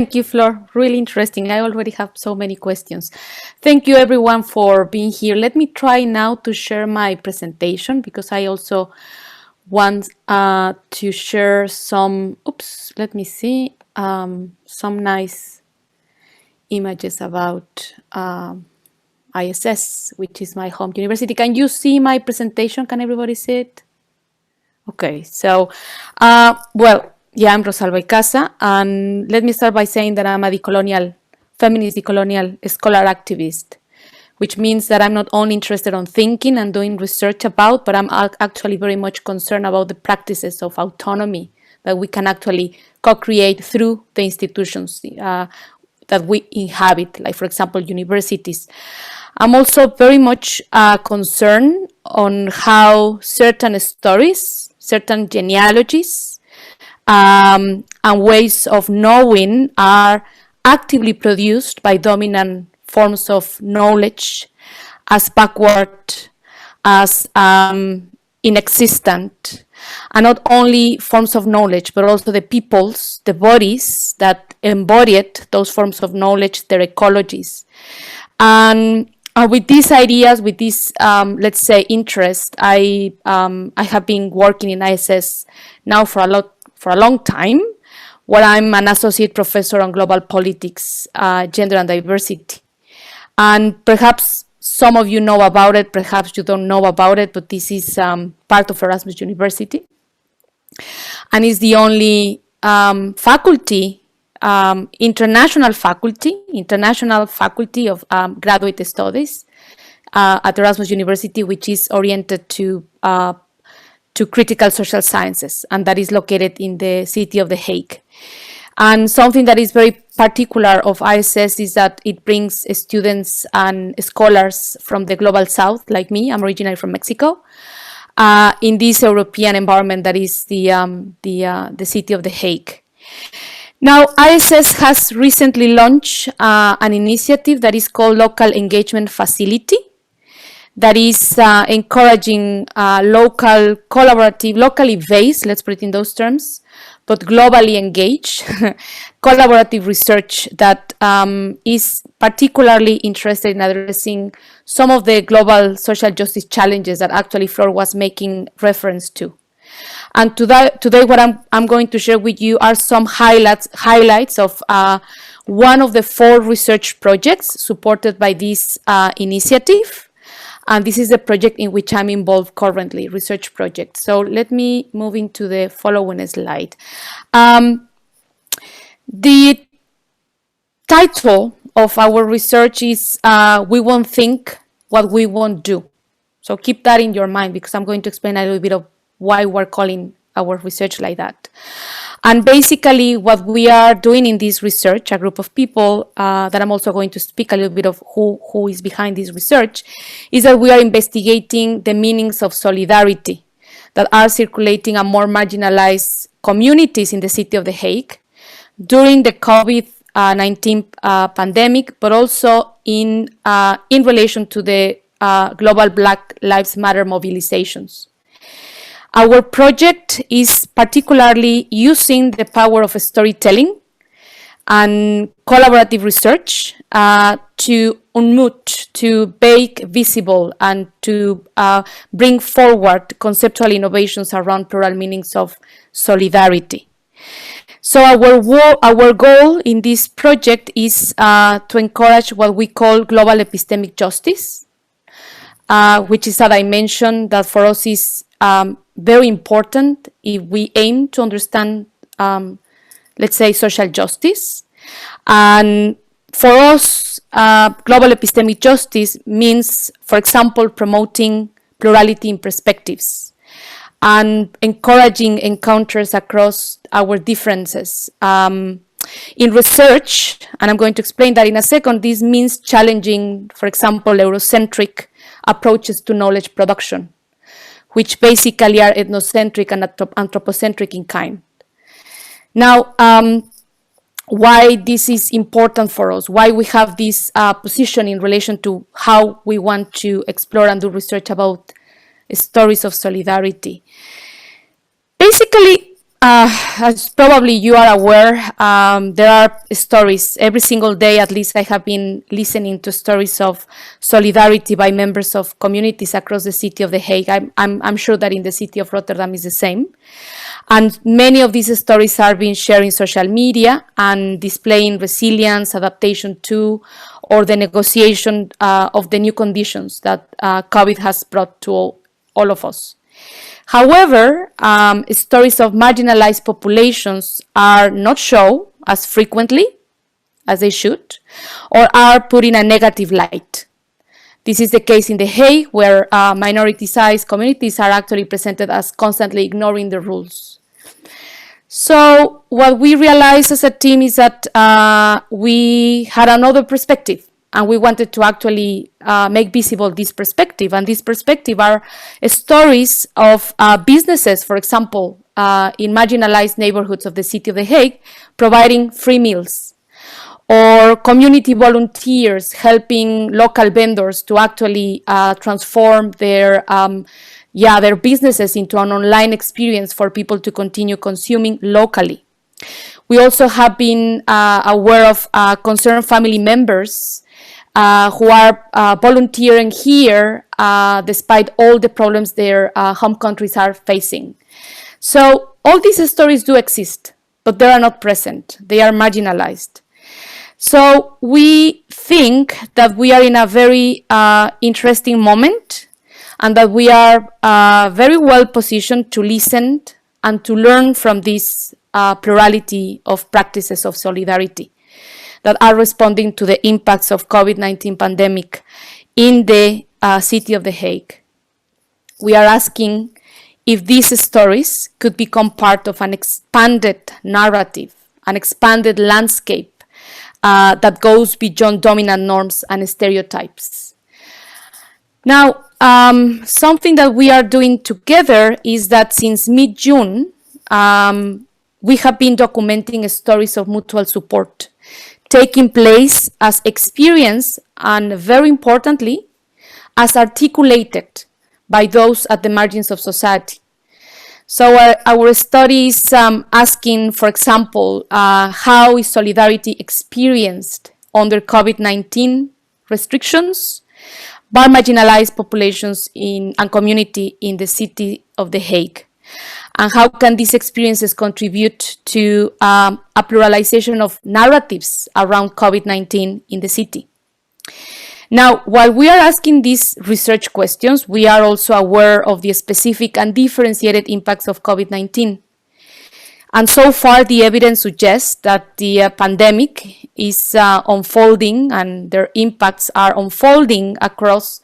Thank you, Flor. Really interesting. I already have so many questions. Thank you, everyone, for being here. Let me try now to share my presentation because I also want to share some, oops, let me see, some nice images about ISS, which is my home university. Can you see my presentation? Can everybody see it? Okay, so, yeah, I'm Rosalba Icaza, and let me start by saying that I'm a decolonial, feminist decolonial scholar activist, which means that I'm not only interested in thinking and doing research about, but I'm actually very much concerned about the practices of autonomy that we can actually co-create through the institutions that we inhabit, like, for example, universities. I'm also very much concerned on how certain stories, certain genealogies, and ways of knowing are actively produced by dominant forms of knowledge as backward, as inexistent, and not only forms of knowledge, but also the peoples, the bodies that embodied those forms of knowledge, their ecologies. And with these ideas, with this, let's say, interest, I have been working in ISS now for a long time, where I'm an associate professor on global politics, gender and diversity. And perhaps some of you know about it, perhaps you don't know about it, but this is part of Erasmus University. And it's the only faculty, international faculty of graduate studies at Erasmus University, which is oriented to critical social sciences, and that is located in the city of The Hague. And something that is very particular of ISS is that it brings students and scholars from the global south, like me. I'm originally from Mexico, in this European environment that is the city of The Hague. Now, ISS has recently launched an initiative that is called Local Engagement Facility, that is encouraging local, collaborative, locally based, let's put it in those terms, but globally engaged, collaborative research that is particularly interested in addressing some of the global social justice challenges that actually Flor was making reference to. And today what I'm going to share with you are some highlights of one of the 4 research projects supported by this initiative. And this is the project in which I'm involved currently, research project. So let me move into the following slide. The title of our research is We Won't Think What We Won't Do. So keep that in your mind, because I'm going to explain a little bit of why we're calling our research like that. And basically what we are doing in this research, a group of people that I'm also going to speak a little bit of who is behind this research, is that we are investigating the meanings of solidarity that are circulating in more marginalized communities in the city of The Hague during the COVID-19 pandemic, but also in relation to the global Black Lives Matter mobilizations. Our project is particularly using the power of storytelling and collaborative research to unmute, to make visible, and to bring forward conceptual innovations around plural meanings of solidarity. So our goal in this project is to encourage what we call global epistemic justice, which is a dimension that for us is very important if we aim to understand, let's say, social justice. And for us, global epistemic justice means, for example, promoting plurality in perspectives and encouraging encounters across our differences. In research, and I'm going to explain that in a second, this means challenging, for example, Eurocentric approaches to knowledge production, which basically are ethnocentric and anthropocentric in kind. Now, why this is important for us, why we have this position in relation to how we want to explore and do research about stories of solidarity. Basically, As probably you are aware, there are stories every single day. At least I have been listening to stories of solidarity by members of communities across the city of The Hague. I'm sure that in the city of Rotterdam is the same. And many of these stories are being shared in social media and displaying resilience, adaptation to, or the negotiation of the new conditions that COVID has brought to all of us. However, stories of marginalized populations are not shown as frequently as they should, or are put in a negative light. This is the case in The Hague, where minority-sized communities are actually presented as constantly ignoring the rules. So what we realized as a team is that we had another perspective, and we wanted to actually make visible this perspective. And this perspective are stories of businesses, for example, in marginalized neighborhoods of the city of The Hague, providing free meals, or community volunteers helping local vendors to actually transform their businesses into an online experience for people to continue consuming locally. We also have been aware of concerned family members who are volunteering here despite all the problems their home countries are facing. So all these stories do exist, but they are not present. They are marginalized. So we think that we are in a very interesting moment, and that we are very well positioned to listen and to learn from this plurality of practices of solidarity that are responding to the impacts of COVID-19 pandemic in the city of The Hague. We are asking if these stories could become part of an expanded narrative, an expanded landscape that goes beyond dominant norms and stereotypes. Now, something that we are doing together is that since mid-June, we have been documenting stories of mutual support taking place as experience, and very importantly, as articulated by those at the margins of society. So our study is asking, for example, how is solidarity experienced under COVID-19 restrictions by marginalized populations and community in the city of The Hague? And how can these experiences contribute to a pluralization of narratives around COVID-19 in the city? Now, while we are asking these research questions, we are also aware of the specific and differentiated impacts of COVID-19. And so far, the evidence suggests that the pandemic is unfolding, and their impacts are unfolding across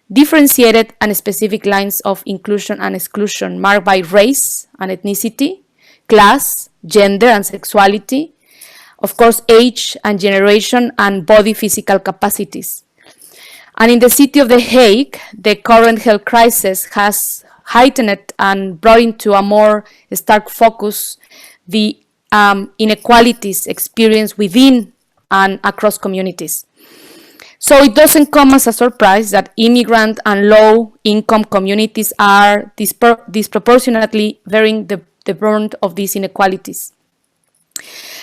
differentiated and specific lines of inclusion and exclusion, marked by race and ethnicity, class, gender and sexuality, of course, age and generation, and body physical capacities. And in the city of The Hague, the current health crisis has heightened and brought into a more stark focus the inequalities experienced within and across communities. So it doesn't come as a surprise that immigrant and low-income communities are disproportionately bearing the brunt of these inequalities.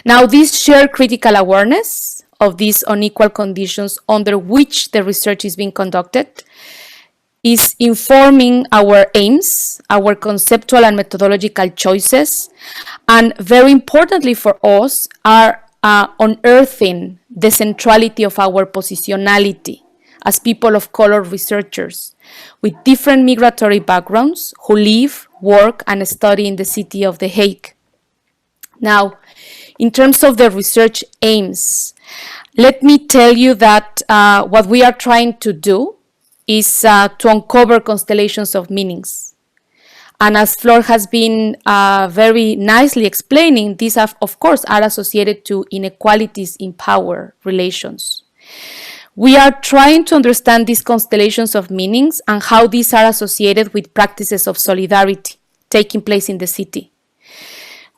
Now, this shared critical awareness of these unequal conditions under which the research is being conducted is informing our aims, our conceptual and methodological choices, and very importantly for us, are unearthing the centrality of our positionality as people of color researchers with different migratory backgrounds who live, work, and study in the city of The Hague. Now, in terms of the research aims, let me tell you that what we are trying to do is to uncover constellations of meanings. And as Flor has been very nicely explaining, these have, of course, are associated to inequalities in power relations. We are trying to understand these constellations of meanings and how these are associated with practices of solidarity taking place in the city.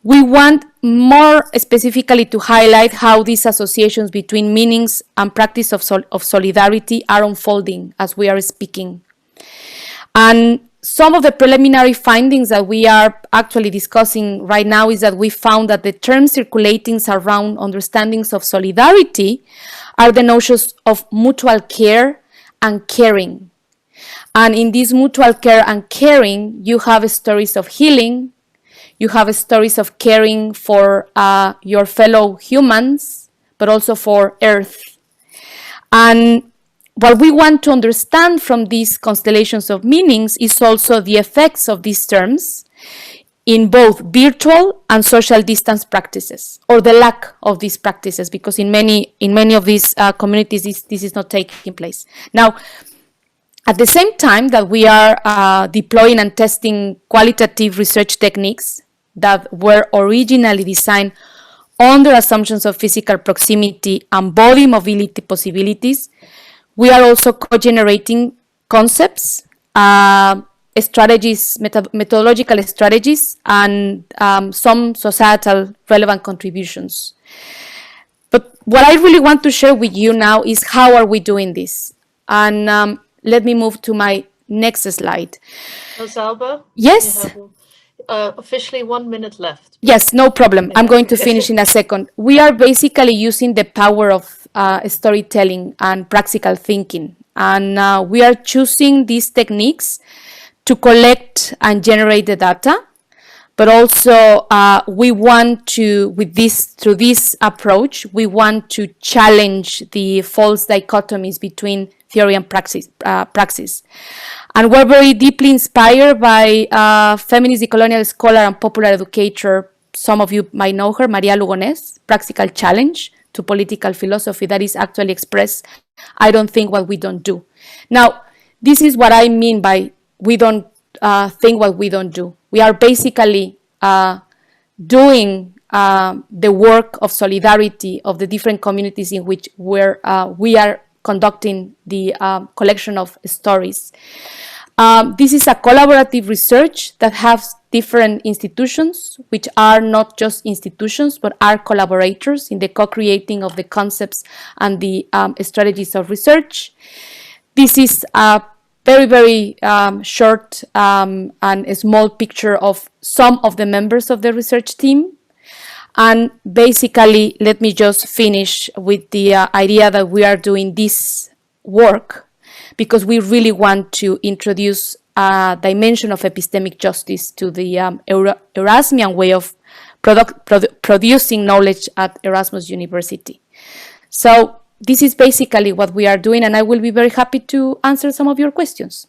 We want more specifically to highlight how these associations between meanings and practice of solidarity are unfolding as we are speaking. And some of the preliminary findings that we are actually discussing right now is that we found that the terms circulating around understandings of solidarity are the notions of mutual care and caring. And in this mutual care and caring, you have stories of healing, you have stories of caring for your fellow humans, but also for Earth. And what we want to understand from these constellations of meanings is also the effects of these terms in both virtual and social distance practices, or the lack of these practices, because in many of these communities this is not taking place. Now, at the same time that we are deploying and testing qualitative research techniques that were originally designed under assumptions of physical proximity and body mobility possibilities, we are also co-generating concepts, strategies, methodological strategies, and some societal relevant contributions. But what I really want to share with you now is how are we doing this? And let me move to my next slide. Rosalba? Yes? You have officially 1 minute left. Yes, no problem. I'm going to finish in a second. We are basically using the power of storytelling and practical thinking. And we are choosing these techniques to collect and generate the data. But also we want to, through this approach, we want to challenge the false dichotomies between theory and praxis. And we're very deeply inspired by feminist decolonial scholar and popular educator, some of you might know her, Maria Lugones' practical challenge to political philosophy that is actually expressed, I don't think what we don't do. Now, this is what I mean by we don't think what we don't do. We are basically doing the work of solidarity of the different communities in which we are conducting the collection of stories. This is a collaborative research that has different institutions, which are not just institutions, but are collaborators in the co-creating of the concepts and the strategies of research. This is a very, very short and a small picture of some of the members of the research team. And basically, let me just finish with the idea that we are doing this work because we really want to introduce a dimension of epistemic justice to the Erasmian way of producing knowledge at Erasmus University. So this is basically what we are doing, and I will be very happy to answer some of your questions.